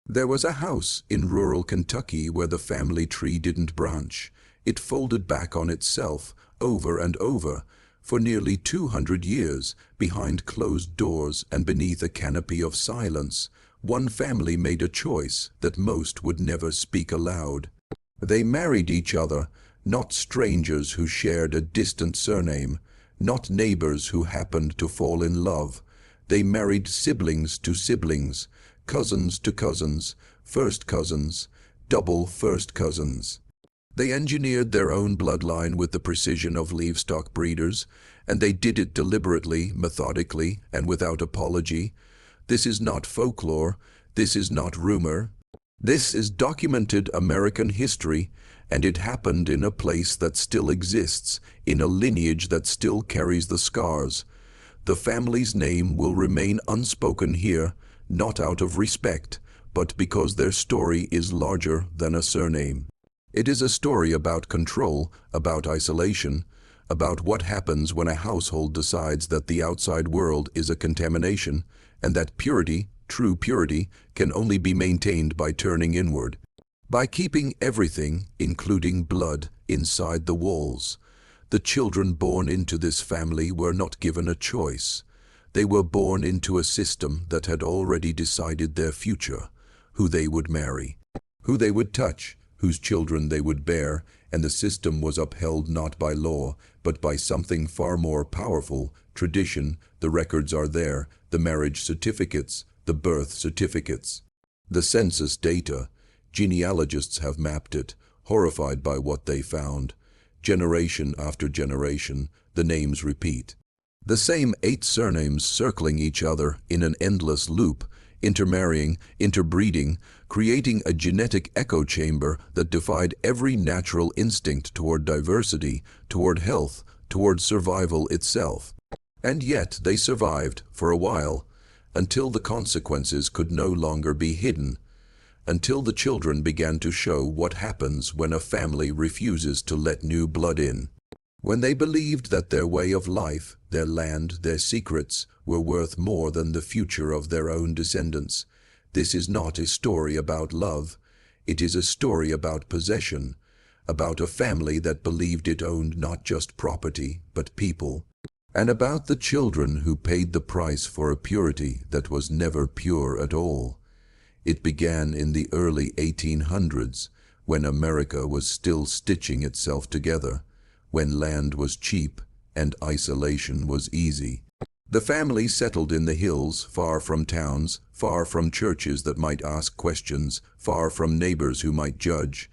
There was a house in rural Kentucky where the family tree didn't branch. It folded back on itself, over and over, for nearly 200 years, behind closed doors and beneath a canopy of silence. One family made a choice that most would never speak aloud. They married each other, not strangers who shared a distant surname, not neighbors who happened to fall in love. They married siblings to siblings, cousins to cousins, first cousins, double first cousins. They engineered their own bloodline with the precision of livestock breeders, and they did it deliberately, methodically, and without apology. This is not folklore, this is not rumor. This is documented American history, and it happened in a place that still exists, in a lineage that still carries the scars. The family's name will remain unspoken here, not out of respect, but because their story is larger than a surname. It is a story about control, about isolation, about what happens when a household decides that the outside world is a contamination, and that purity, true purity, can only be maintained by turning inward, by keeping everything, including blood, inside the walls. The children born into this family were not given a choice. They were born into a system that had already decided their future, who they would marry, who they would touch, whose children they would bear, and the system was upheld not by law, but by something far more powerful, tradition. The records are there, the marriage certificates, the birth certificates, the census data. Genealogists have mapped it, horrified by what they found. Generation after generation, the names repeat. The same 8 surnames circling each other in an endless loop, intermarrying, interbreeding, creating a genetic echo chamber that defied every natural instinct toward diversity, toward health, toward survival itself. And yet they survived, for a while, until the consequences could no longer be hidden, until the children began to show what happens when a family refuses to let new blood in. When they believed that their way of life, their land, their secrets, were worth more than the future of their own descendants. This is not a story about love. It is a story about possession, about a family that believed it owned not just property, but people, and about the children who paid the price for a purity that was never pure at all. It began in the early 1800s, when America was still stitching itself together, when land was cheap and isolation was easy. The family settled in the hills, far from towns, far from churches that might ask questions, far from neighbors who might judge.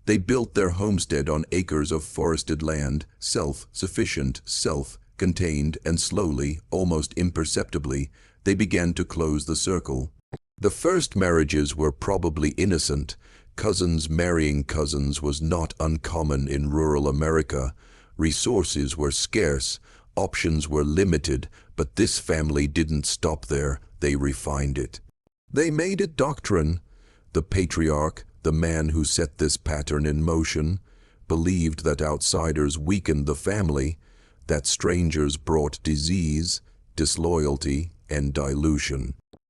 They built their homestead on acres of forested land, self-sufficient, self-contained, and slowly, almost imperceptibly, they began to close the circle. The first marriages were probably innocent. Cousins marrying cousins was not uncommon in rural America. Resources were scarce, options were limited, but this family didn't stop there, they refined it. They made it doctrine. The patriarch, the man who set this pattern in motion, believed that outsiders weakened the family, that strangers brought disease, disloyalty, and dilution.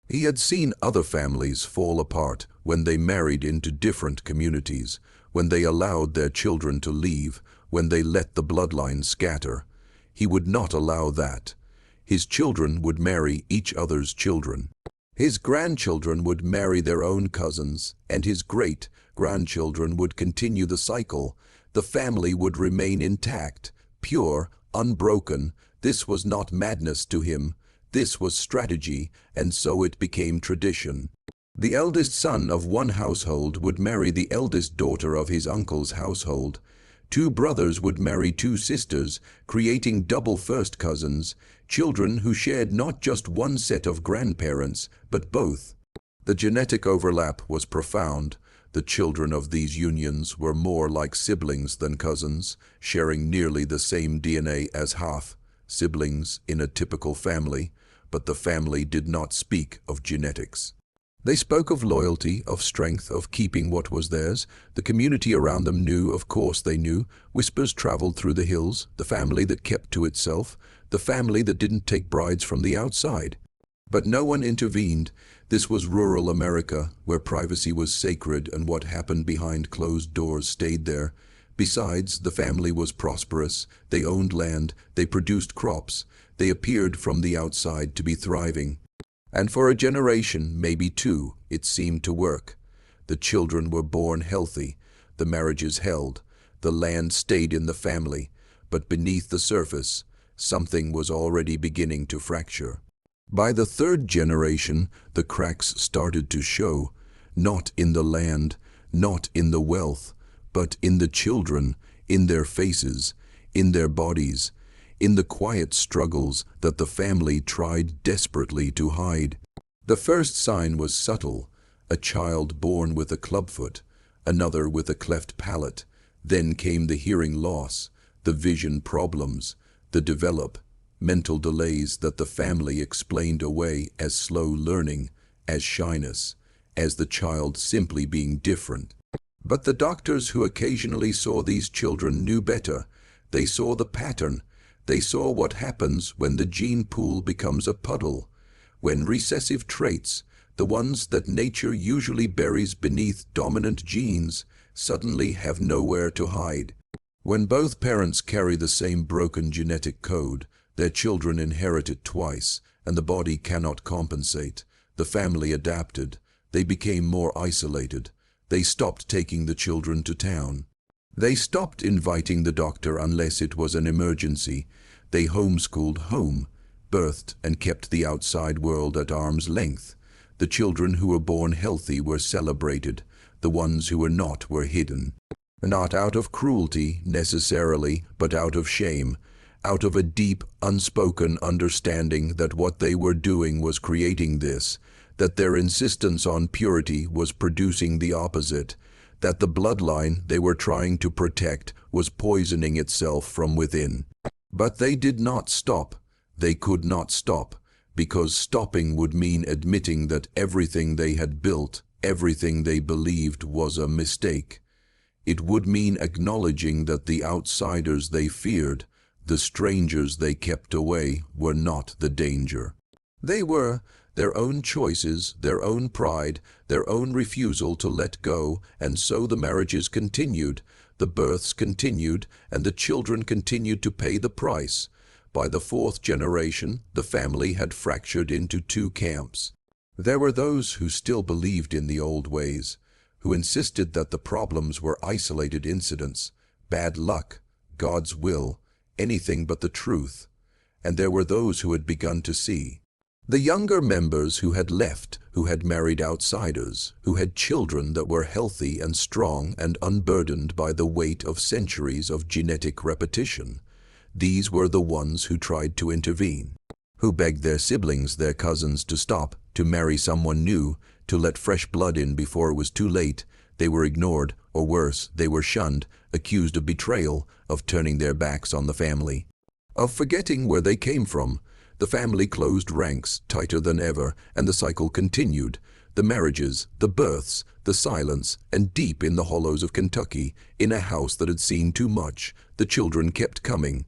He had seen other families fall apart when they married into different communities, when they allowed their children to leave, when they let the bloodline scatter. He would not allow that. His children would marry each other's children. His grandchildren would marry their own cousins, and his great-grandchildren would continue the cycle. The family would remain intact, pure, unbroken. This was not madness to him. This was strategy, and so it became tradition. The eldest son of one household would marry the eldest daughter of his uncle's household. 2 brothers would marry 2 sisters, creating double first cousins, children who shared not just one set of grandparents, but both. The genetic overlap was profound. The children of these unions were more like siblings than cousins, sharing nearly the same DNA as half-siblings in a typical family, but the family did not speak of genetics. They spoke of loyalty, of strength, of keeping what was theirs. The community around them knew, of course they knew. Whispers traveled through the hills, the family that kept to itself, the family that didn't take brides from the outside. But no one intervened. This was rural America, where privacy was sacred and what happened behind closed doors stayed there. Besides, the family was prosperous, they owned land, they produced crops, they appeared from the outside to be thriving. And for a generation, maybe two, it seemed to work. The children were born healthy, the marriages held, the land stayed in the family, but beneath the surface, something was already beginning to fracture. By the third generation, the cracks started to show, not in the land, not in the wealth, but in the children, in their faces, in their bodies, in the quiet struggles that the family tried desperately to hide. The first sign was subtle, a child born with a clubfoot, another with a cleft palate. Then came the hearing loss, the vision problems, the developmental delays that the family explained away as slow learning, as shyness, as the child simply being different. But the doctors who occasionally saw these children knew better. They saw the pattern. They saw what happens when the gene pool becomes a puddle, when recessive traits, the ones that nature usually buries beneath dominant genes, suddenly have nowhere to hide. When both parents carry the same broken genetic code, their children inherit it twice, and the body cannot compensate. The family adapted. They became more isolated. They stopped taking the children to town. They stopped inviting the doctor unless it was an emergency. They homeschooled home, birthed and kept the outside world at arm's length. The children who were born healthy were celebrated. The ones who were not were hidden. Not out of cruelty, necessarily, but out of shame, out of a deep, unspoken understanding that what they were doing was creating this, that their insistence on purity was producing the opposite, that the bloodline they were trying to protect was poisoning itself from within. But they did not stop. They could not stop, because stopping would mean admitting that everything they had built, everything they believed, was a mistake. It would mean acknowledging that the outsiders they feared, the strangers they kept away, were not the danger. They were their own choices, their own pride, their own refusal to let go, and so the marriages continued, the births continued, and the children continued to pay the price. By the fourth generation, the family had fractured into two camps. There were those who still believed in the old ways, who insisted that the problems were isolated incidents, bad luck, God's will, anything but the truth. And there were those who had begun to see. The younger members who had left, who had married outsiders, who had children that were healthy and strong and unburdened by the weight of centuries of genetic repetition. These were the ones who tried to intervene, who begged their siblings, their cousins, to stop, to marry someone new, to let fresh blood in before it was too late. They were ignored, or worse, they were shunned, accused of betrayal, of turning their backs on the family, of forgetting where they came from. The family closed ranks tighter than ever, and the cycle continued. The marriages, the births, the silence, and deep in the hollows of Kentucky, in a house that had seen too much, the children kept coming.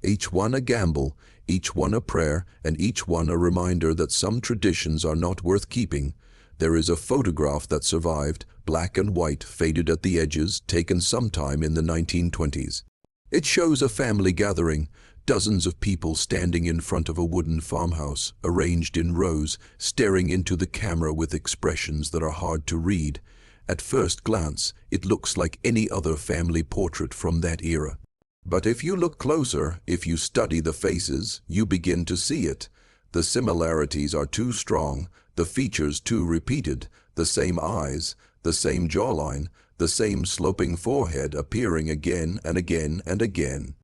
Each one a gamble, each one a prayer, and each one a reminder that some traditions are not worth keeping. There is a photograph that survived, black and white, faded at the edges, taken sometime in the 1920s. It shows a family gathering, dozens of people standing in front of a wooden farmhouse, arranged in rows, staring into the camera with expressions that are hard to read. At first glance, it looks like any other family portrait from that era. But if you look closer, if you study the faces, you begin to see it. The similarities are too strong, the features too repeated, the same eyes, the same jawline, the same sloping forehead appearing again and again and again.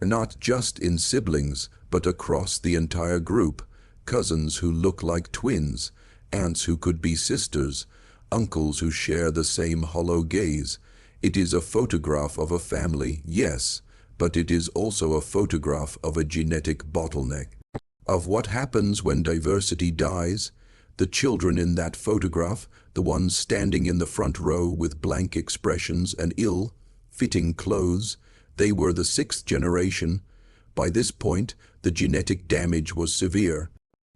Not just in siblings, but across the entire group. Cousins who look like twins, aunts who could be sisters, uncles who share the same hollow gaze. It is a photograph of a family, yes, but it is also a photograph of a genetic bottleneck. Of what happens when diversity dies. The children in that photograph, the ones standing in the front row with blank expressions and ill-fitting clothes, they were the sixth generation. By this point, the genetic damage was severe.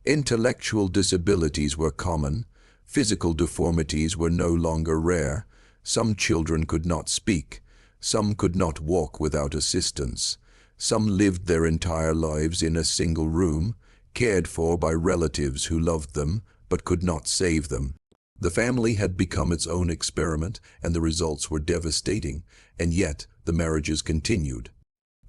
Intellectual disabilities were common. Physical deformities were no longer rare. Some children could not speak. Some could not walk without assistance. Some lived their entire lives in a single room, cared for by relatives who loved them but could not save them. The family had become its own experiment, and the results were devastating, and yet the marriages continued.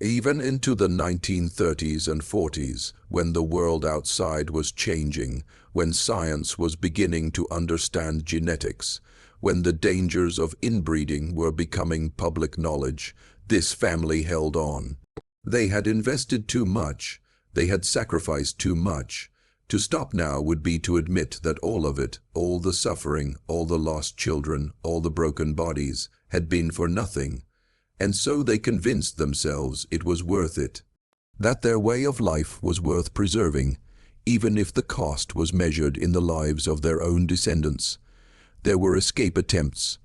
Even into the 1930s and 40s, when the world outside was changing, when science was beginning to understand genetics, when the dangers of inbreeding were becoming public knowledge, this family held on. They had invested too much. They had sacrificed too much. To stop now would be to admit that all of it, all the suffering, all the lost children, all the broken bodies, had been for nothing. And so they convinced themselves it was worth it. That their way of life was worth preserving, even if the cost was measured in the lives of their own descendants. There were escape attempts.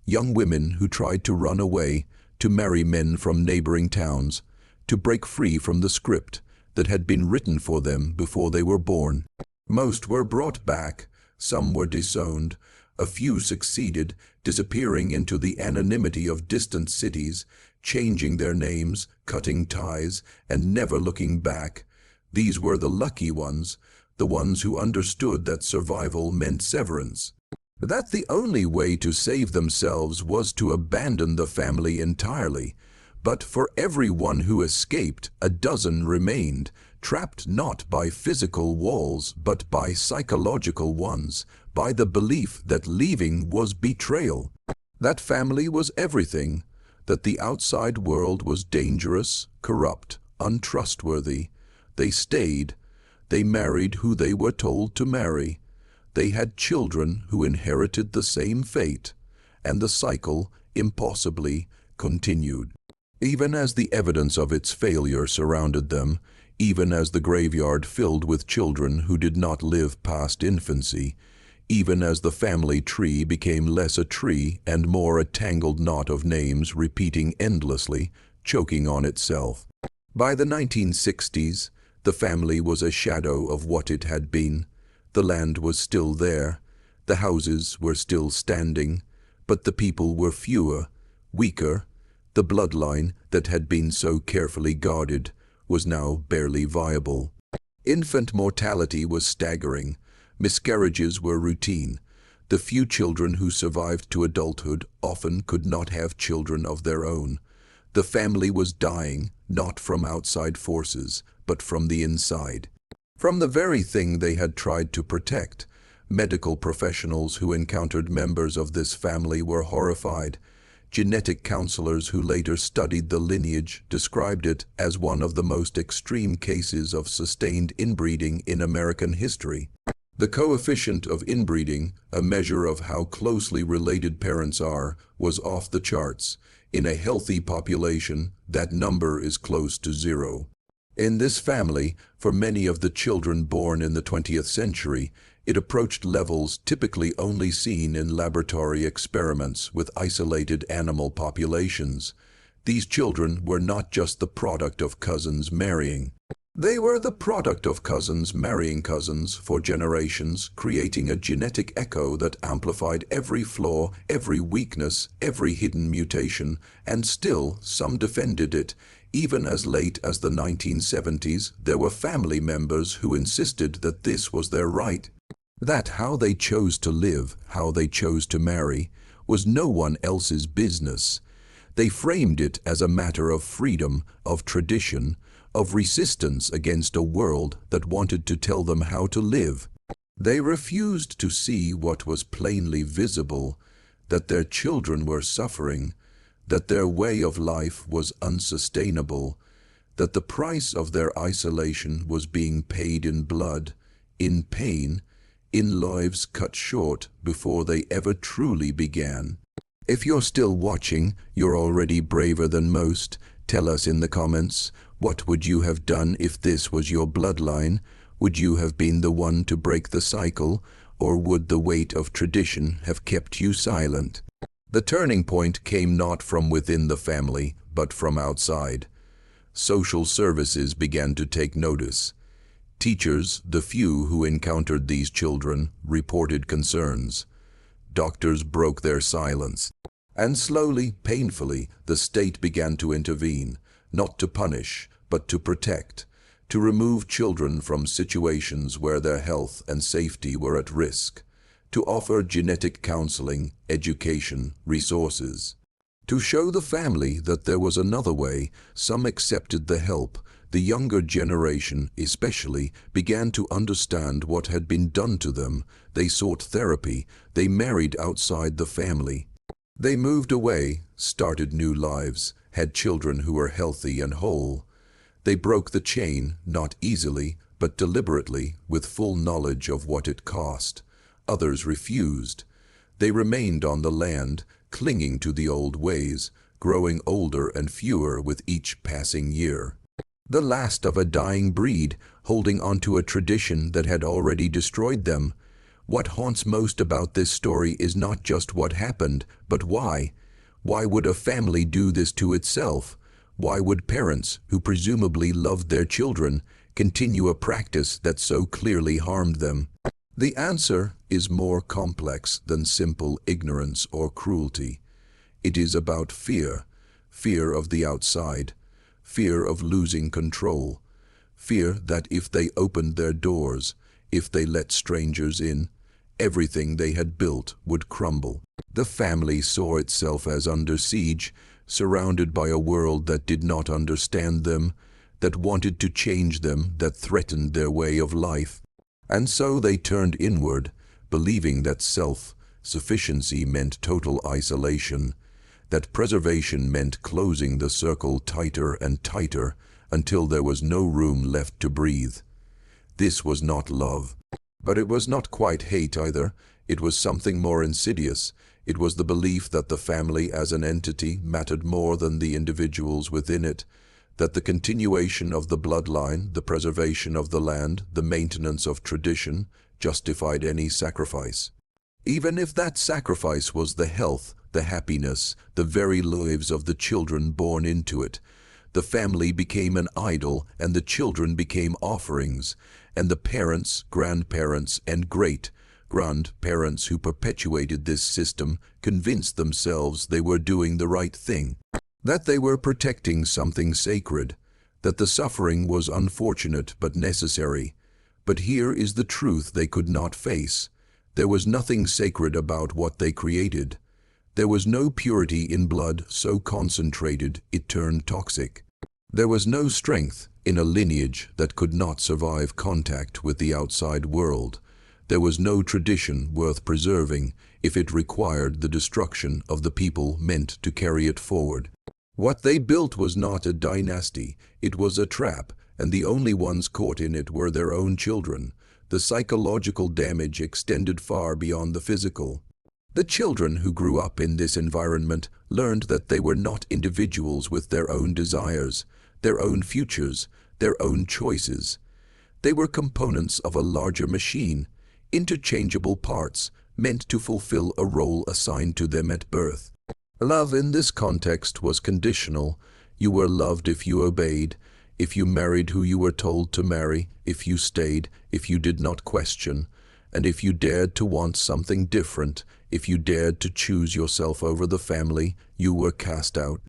Young women who tried to run away, to marry men from neighboring towns, to break free from the script that had been written for them before they were born. Most were brought back, some were disowned, a few succeeded, disappearing into the anonymity of distant cities, changing their names, cutting ties, and never looking back. These were the lucky ones, the ones who understood that survival meant severance. That the only way to save themselves was to abandon the family entirely. But for every one who escaped, a dozen remained, trapped not by physical walls, but by psychological ones, by the belief that leaving was betrayal. That family was everything, that the outside world was dangerous, corrupt, untrustworthy. They stayed. They married who they were told to marry. They had children who inherited the same fate, and the cycle, impossibly, continued. Even as the evidence of its failure surrounded them, even as the graveyard filled with children who did not live past infancy, even as the family tree became less a tree and more a tangled knot of names repeating endlessly, choking on itself. By the 1960s, the family was a shadow of what it had been. The land was still there, the houses were still standing, but the people were fewer, weaker. The bloodline that had been so carefully guarded was now barely viable. Infant mortality was staggering. Miscarriages were routine. The few children who survived to adulthood often could not have children of their own. The family was dying, not from outside forces, but from the inside. From the very thing they had tried to protect. Medical professionals who encountered members of this family were horrified. Genetic counselors who later studied the lineage described it as one of the most extreme cases of sustained inbreeding in American history. The coefficient of inbreeding, a measure of how closely related parents are, was off the charts. In a healthy population, that number is close to zero. In this family, for many of the children born in the 20th century, it approached levels typically only seen in laboratory experiments with isolated animal populations. These children were not just the product of cousins marrying. They were the product of cousins marrying cousins for generations, creating a genetic echo that amplified every flaw, every weakness, every hidden mutation, and still some defended it. Even as late as the 1970s, there were family members who insisted that this was their right. That how they chose to live, how they chose to marry, was no one else's business. They framed it as a matter of freedom, of tradition, of resistance against a world that wanted to tell them how to live. They refused to see what was plainly visible, that their children were suffering, that their way of life was unsustainable, that the price of their isolation was being paid in blood, in pain, in lives cut short before they ever truly began. If you're still watching, you're already braver than most. Tell us in the comments, what would you have done if this was your bloodline? Would you have been the one to break the cycle, or would the weight of tradition have kept you silent? The turning point came not from within the family, but from outside. Social services began to take notice. Teachers, the few who encountered these children, reported concerns. Doctors broke their silence. And slowly, painfully, the state began to intervene, not to punish, but to protect, to remove children from situations where their health and safety were at risk, to offer genetic counseling, education, resources. To show the family that there was another way, some accepted the help. The younger generation, especially, began to understand what had been done to them. They sought therapy. They married outside the family. They moved away, started new lives, had children who were healthy and whole. They broke the chain, not easily, but deliberately, with full knowledge of what it cost. Others refused. They remained on the land, clinging to the old ways, growing older and fewer with each passing year. The last of a dying breed, holding onto a tradition that had already destroyed them. What haunts most about this story is not just what happened, but why. Why would a family do this to itself? Why would parents, who presumably loved their children, continue a practice that so clearly harmed them? The answer is more complex than simple ignorance or cruelty. It is about fear, fear of the outside, fear of losing control, fear that if they opened their doors, if they let strangers in, everything they had built would crumble. The family saw itself as under siege, surrounded by a world that did not understand them, that wanted to change them, that threatened their way of life. And so they turned inward, believing that self-sufficiency meant total isolation, that preservation meant closing the circle tighter and tighter until there was no room left to breathe. This was not love. But it was not quite hate either. It was something more insidious. It was the belief that the family as an entity mattered more than the individuals within it, that the continuation of the bloodline, the preservation of the land, the maintenance of tradition, justified any sacrifice. Even if that sacrifice was the health, the happiness, the very lives of the children born into it. The family became an idol, and the children became offerings, and the parents, grandparents, and great-grandparents who perpetuated this system convinced themselves they were doing the right thing, that they were protecting something sacred, that the suffering was unfortunate but necessary. But here is the truth they could not face. There was nothing sacred about what they created. There was no purity in blood so concentrated it turned toxic. There was no strength in a lineage that could not survive contact with the outside world. There was no tradition worth preserving if it required the destruction of the people meant to carry it forward. What they built was not a dynasty, it was a trap, and the only ones caught in it were their own children. The psychological damage extended far beyond the physical. The children who grew up in this environment learned that they were not individuals with their own desires, their own futures, their own choices. They were components of a larger machine, interchangeable parts, meant to fulfill a role assigned to them at birth. Love in this context was conditional. You were loved if you obeyed, if you married who you were told to marry, if you stayed, if you did not question, and if you dared to want something different, if you dared to choose yourself over the family, you were cast out.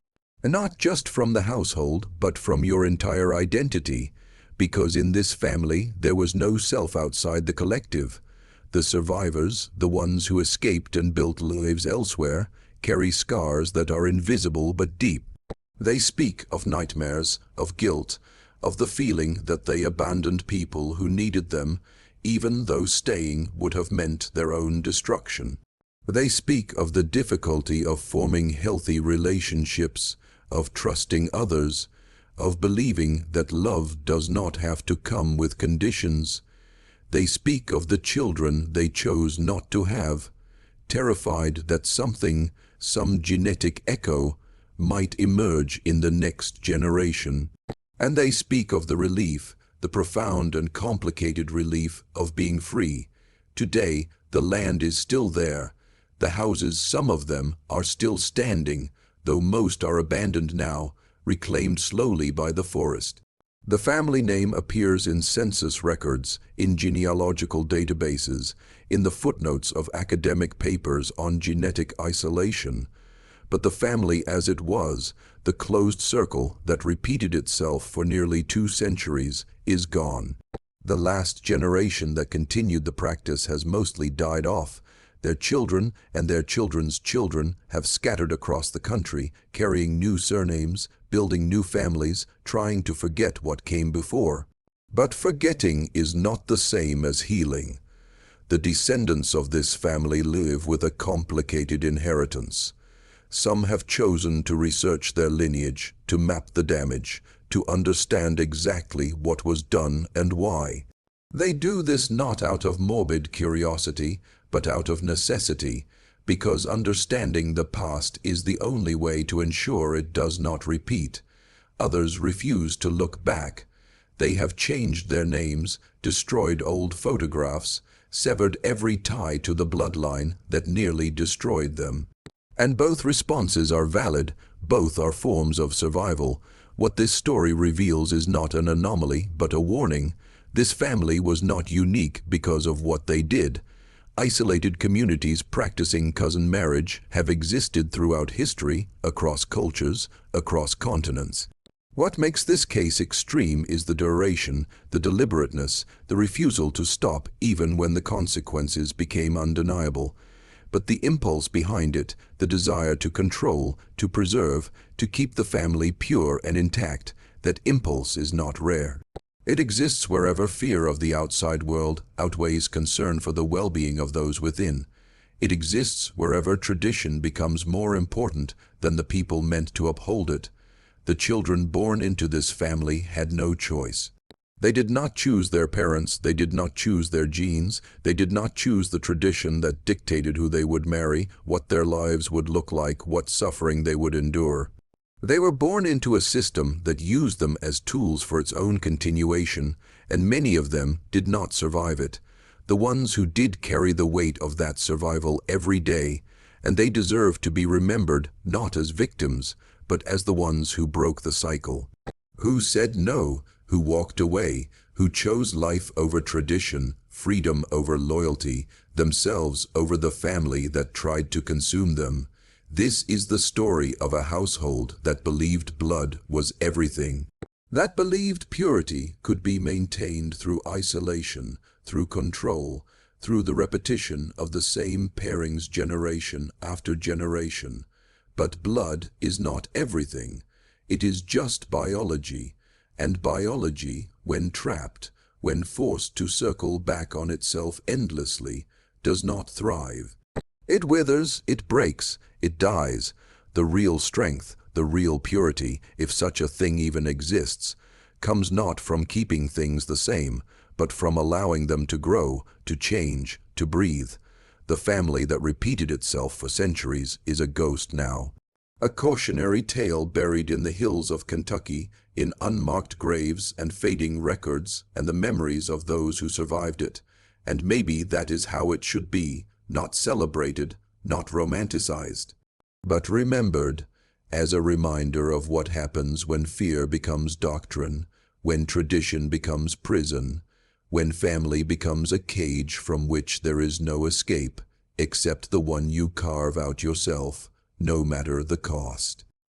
And not just from the household, but from your entire identity, because in this family there was no self outside the collective. The survivors, the ones who escaped and built lives elsewhere, carry scars that are invisible but deep. They speak of nightmares, of guilt, of the feeling that they abandoned people who needed them, even though staying would have meant their own destruction. They speak of the difficulty of forming healthy relationships, of trusting others, of believing that love does not have to come with conditions. They speak of the children they chose not to have, terrified that some genetic echo, might emerge in the next generation. And they speak of the relief, the profound and complicated relief of being free. Today, the land is still there. The houses, some of them, are still standing, though most are abandoned now, reclaimed slowly by the forest. The family name appears in census records, in genealogical databases, in the footnotes of academic papers on genetic isolation. But the family as it was, the closed circle that repeated itself for nearly 2 centuries, is gone. The last generation that continued the practice has mostly died off. Their children and their children's children have scattered across the country, carrying new surnames, building new families, trying to forget what came before. But forgetting is not the same as healing. The descendants of this family live with a complicated inheritance. Some have chosen to research their lineage, to map the damage, to understand exactly what was done and why. They do this not out of morbid curiosity, but out of necessity, because understanding the past is the only way to ensure it does not repeat. Others refuse to look back. They have changed their names, destroyed old photographs, severed every tie to the bloodline that nearly destroyed them. And both responses are valid, both are forms of survival. What this story reveals is not an anomaly, but a warning. This family was not unique because of what they did. Isolated communities practicing cousin marriage have existed throughout history, across cultures, across continents. What makes this case extreme is the duration, the deliberateness, the refusal to stop even when the consequences became undeniable. But the impulse behind it, the desire to control, to preserve, to keep the family pure and intact, that impulse is not rare. It exists wherever fear of the outside world outweighs concern for the well-being of those within. It exists wherever tradition becomes more important than the people meant to uphold it. The children born into this family had no choice. They did not choose their parents, they did not choose their genes, they did not choose the tradition that dictated who they would marry, what their lives would look like, what suffering they would endure. They were born into a system that used them as tools for its own continuation, and many of them did not survive it. The ones who did carry the weight of that survival every day, and they deserve to be remembered not as victims, but as the ones who broke the cycle. Who said no, who walked away, who chose life over tradition, freedom over loyalty, themselves over the family that tried to consume them. This is the story of a household that believed blood was everything. That believed purity could be maintained through isolation, through control, through the repetition of the same pairings generation after generation. But blood is not everything. It is just biology. And biology, when trapped, when forced to circle back on itself endlessly, does not thrive. It withers, it breaks, it dies. The real strength, the real purity, if such a thing even exists, comes not from keeping things the same, but from allowing them to grow, to change, to breathe. The family that repeated itself for centuries is a ghost now. A cautionary tale buried in the hills of Kentucky, in unmarked graves and fading records and the memories of those who survived it. And maybe that is how it should be, not celebrated, not romanticized, but remembered as a reminder of what happens when fear becomes doctrine, when tradition becomes prison, when family becomes a cage from which there is no escape, except the one you carve out yourself, no matter the cost.